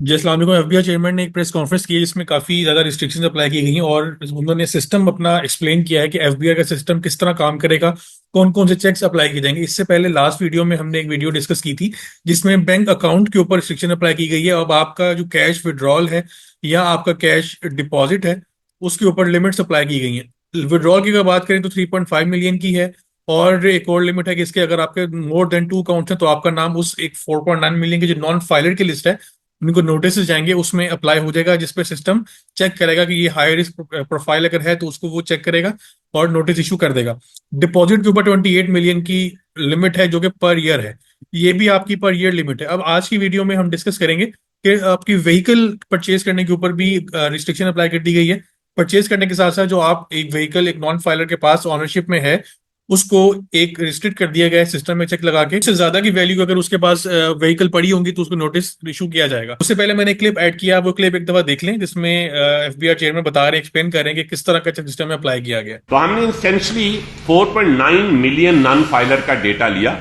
जी अस्सलाम वालेकुम। FBI chairman ने एक प्रेस कॉन्फ्रेंस की है जिसमें काफी ज्यादा रिस्ट्रिक्शंस अप्लाई की गई हैं और उन्होंने सिस्टम अपना एक्सप्लेन किया है कि एफबीआई का सिस्टम किस तरह काम करेगा, कौन कौन से चेक्स अप्लाई किए जाएंगे। इससे पहले लास्ट वीडियो में हमने एक वीडियो डिस्कस की थी जिसमें बैंक अकाउंट के ऊपर रिस्ट्रिक्शन अप्लाई की गई है। अब आपका जो कैश विड्रॉल है या आपका कैश डिपॉजिट है उसके ऊपर लिमिट्स अप्लाई की गई हैं। विड्रॉल की अगर बात करें तो 3.5 मिलियन की है। और एक और लिमिट है कि इसके अगर आपके मोर देन टू अकाउंट्स हैं तो आपका नाम उस एक 4.9 मिलियन की जो नॉन फाइलर की लिस्ट है, उनको नोटिस जाएंगे, उसमें अप्लाई हो जाएगा, जिसपे सिस्टम चेक करेगा कि ये हाई रिस्क प्रोफाइल अगर है तो उसको वो चेक करेगा और नोटिस इशू कर देगा। डिपॉजिट के ऊपर 28 मिलियन की लिमिट है जो कि पर ईयर है। ये भी आपकी पर ईयर लिमिट है। अब आज की वीडियो में हम डिस्कस करेंगे कि आपकी व्हीकल परचेज करने के ऊपर भी रिस्ट्रिक्शन अप्लाई कर दी गई है। परचेज करने के साथ साथ जो आप एक व्हीकल एक नॉन फाइलर के पास ऑनरशिप में है उसको एक रिस्ट्रिक्ट कर दिया गया है सिस्टम में चेक लगा के। उससे ज्यादा की वैल्यू अगर उसके पास व्हीकल पड़ी होंगी तो उसको नोटिस इशू किया जाएगा। उससे पहले मैंने क्लिप ऐड किया, वो क्लिप एक दफा देख लें जिसमें एफबीआई चेयरमैन बता रहे हैं, एक्सप्लेन कर रहे हैं कि किस तरह का सिस्टम में अप्लाई किया गया है। तो हमने इंसेंशली 4.9 मिलियन नॉन फाइलर का डेटा लिया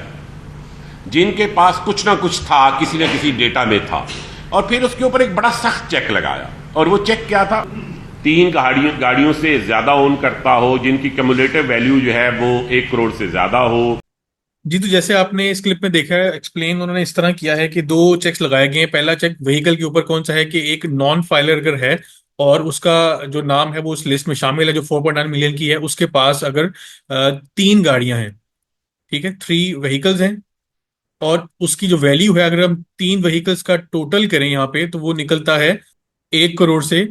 जिनके पास कुछ ना कुछ था, किसी ना किसी डेटा में था, और फिर उसके ऊपर एक बड़ा सख्त चेक लगाया। और वो चेक क्या था? 3 गाड़ियों से ज्यादा ओन करता हो, जिनकी कम्युलेटिव वैल्यू जो है वो 1 करोड़ से ज्यादा हो। जी, तो जैसे आपने इस क्लिप में देखा है, एक्सप्लेन उन्होंने इस तरह किया है कि दो चेक्स लगाए गए हैं। पहला चेक व्हीकल के ऊपर कौन सा है कि एक नॉन फाइलर अगर है और उसका जो नाम है वो उस लिस्ट में शामिल है जो 4.9 मिलियन की है, उसके पास अगर 3 गाड़ियां हैं, ठीक है, 3 व्हीकल्स हैं, और उसकी जो वैल्यू है अगर हम 3 व्हीकल्स का टोटल करें यहाँ पे तो वो निकलता है 1 करोड़ से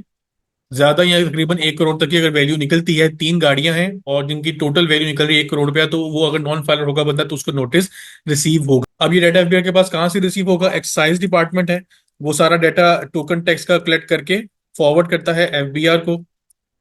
ज्यादा, या तकरीबन 1 करोड़ तक की अगर वैल्यू निकलती है। 3 गाड़ियां हैं और जिनकी टोटल वैल्यू निकल रही है 1 करोड़ रुपया, तो वो अगर नॉन फाइलर होगा बंदा तो उसको नोटिस रिसीव होगा। अब ये डाटा एफबीआई के पास कहाँ से रिसीव होगा? एक्साइज डिपार्टमेंट है, वो सारा डाटा टोकन टैक्स का कलेक्ट करके फॉरवर्ड करता है एफबीआर को।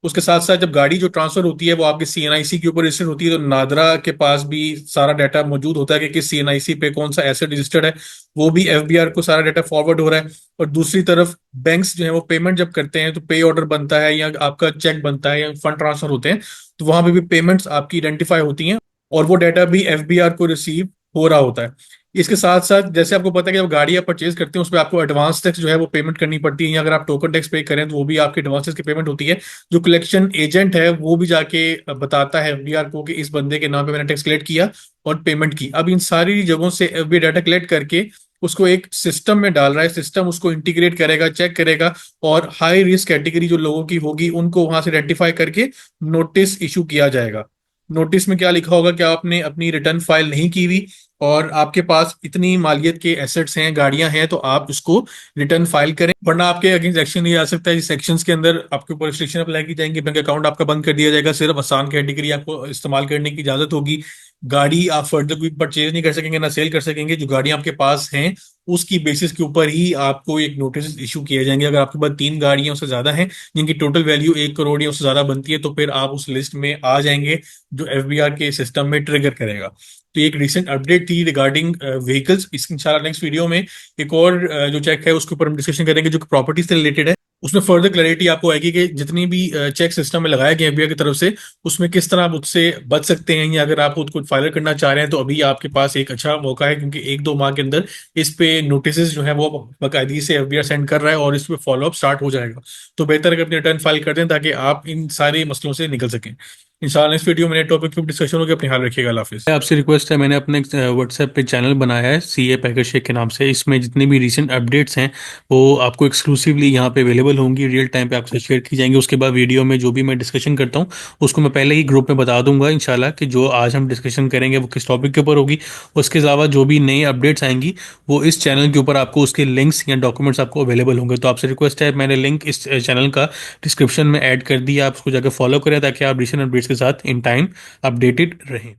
उसके साथ साथ जब गाड़ी जो ट्रांसफर होती है वो आपके सीएनआईसी के ऊपर रजिस्टर्ड होती है, तो नादरा के पास भी सारा डाटा मौजूद होता है कि किस सीएनआईसी पे कौन सा एसेट रजिस्टर्ड है। वो भी एफबीआर को सारा डाटा फॉरवर्ड हो रहा है। और दूसरी तरफ बैंक्स जो है वो पेमेंट जब करते हैं तो पे ऑर्डर बनता है या आपका चेक बनता है या फंड ट्रांसफर होते हैं, तो वहां पे भी पेमेंट्स आपकी आइडेंटिफाई होती हैं और वो डाटा भी एफबीआर को रिसीव हो रहा होता है। इसके साथ साथ जैसे आपको पता है कि जब गाड़ी आप परचेज करते हैं उस पर आपको एडवांस टैक्स जो है वो पेमेंट करनी पड़ती है, या अगर आप टोकन टैक्स पे करें तो वो भी आपके एडवांस टैक्स की पेमेंट होती है। जो कलेक्शन एजेंट है वो भी जाके बताता है एफबीआर को कि इस बंदे के नाम पे मैंने टैक्स कलेक्ट किया और पेमेंट की। अब इन सारी जगहों से एफबीआई डाटा कलेक्ट करके उसको एक सिस्टम में डाल रहा है। सिस्टम उसको इंटीग्रेट करेगा, चेक करेगा, और हाई रिस्क कैटेगरी जो लोगों की होगी उनको वहां से आइडेंटिफाई करके नोटिस इशू किया जाएगा। नोटिस में क्या लिखा होगा कि आपने अपनी रिटर्न फाइल नहीं की हुई और आपके पास इतनी मालियत के एसेट्स हैं, गाड़ियां हैं, तो आप उसको रिटर्न फाइल करें, वरना आपके अगेंस्ट एक्शन लिया जा सकता है। इस सेक्शंस के अंदर आपके ऊपर रिस्ट्रिक्शन अप्लाई की जाएंगी, बैंक अकाउंट आपका बंद कर दिया जाएगा, सिर्फ आसान कैटेगरी आपको इस्तेमाल करने की इजाजत होगी। गाड़ी आप फर्दर कोई परचेज नहीं कर सकेंगे, ना सेल कर सकेंगे। जो गाड़ियां आपके पास हैं उसकी बेसिस के ऊपर ही आपको एक नोटिस इशू किए जाएंगे। अगर आपके पास 3 गाड़ियां उससे ज्यादा हैं जिनकी टोटल वैल्यू 1 करोड़ या उससे ज्यादा बनती है तो फिर आप उस लिस्ट में आ जाएंगे जो एफबीआर के सिस्टम में ट्रिगर करेगा। तो ये एक रिसेंट अपडेट थी रिगार्डिंग व्हीकल्स। इस इंशाल्लाह नेक्स्ट वीडियो में एक और जो चेक है उसके ऊपर हम डिस्कशन करेंगे जो प्रॉपर्टी से रिलेटेड है। उसमें फर्दर क्लैरिटी आपको आएगी कि जितनी भी चेक सिस्टम में लगाया गया एफबीआई की तरफ से उसमें किस तरह आप उससे बच सकते हैं, या अगर आप खुद को फाइल करना चाह रहे हैं तो अभी आपके पास एक अच्छा मौका है, क्योंकि 1-2 माह के अंदर इस पे नोटिस जो है वो बाकायदगी से एफबीआई सेंड कर रहा है और इस पे फॉलोअप स्टार्ट हो जाएगा। तो बेहतर है कि अपनी रिटर्न फाइल कर दें ताकि आप इन सारे मसलों से निकल सकें। इंशाल्लाह नेक्स्ट वीडियो में टॉपिक पे डिस्कशन होगी। अपनी ख्याल रखिएगा। अल्लाह हाफिज़। आपसे रिक्वेस्ट है, मैंने अपने व्हाट्सएप पे चैनल बनाया है सीए पैकेज शेख के नाम से। इसमें जितनी भी रीसेंट अपडेट्स हैं वो आपको एक्सक्लूसिवली यहाँ पे अवेलेबल होंगी, रियल टाइम पे आपसे शेयर की जाएंगी। उसके बाद वीडियो में जो भी मैं डिस्कशन करता हूँ उसको मैं पहले ही ग्रुप में बता दूंगा इंशाल्लाह कि जो आज हम डिस्कशन करेंगे वो किस टॉपिक के ऊपर होगी। उसके अलावा जो भी नई अपडेट्स आएंगी वो इस चैनल के ऊपर आपको उसके लिंक्स या डॉक्यूमेंट्स आपको अवेलेबल होंगे। तो आपसे रिक्वेस्ट है, मैंने लिंक इस चैनल का डिस्क्रिप्शन में ऐड कर दिया, आप उसको जाकर फॉलो करें ताकि आप रिसेंट अपडेट्स के साथ इन टाइम अपडेटेड रहें।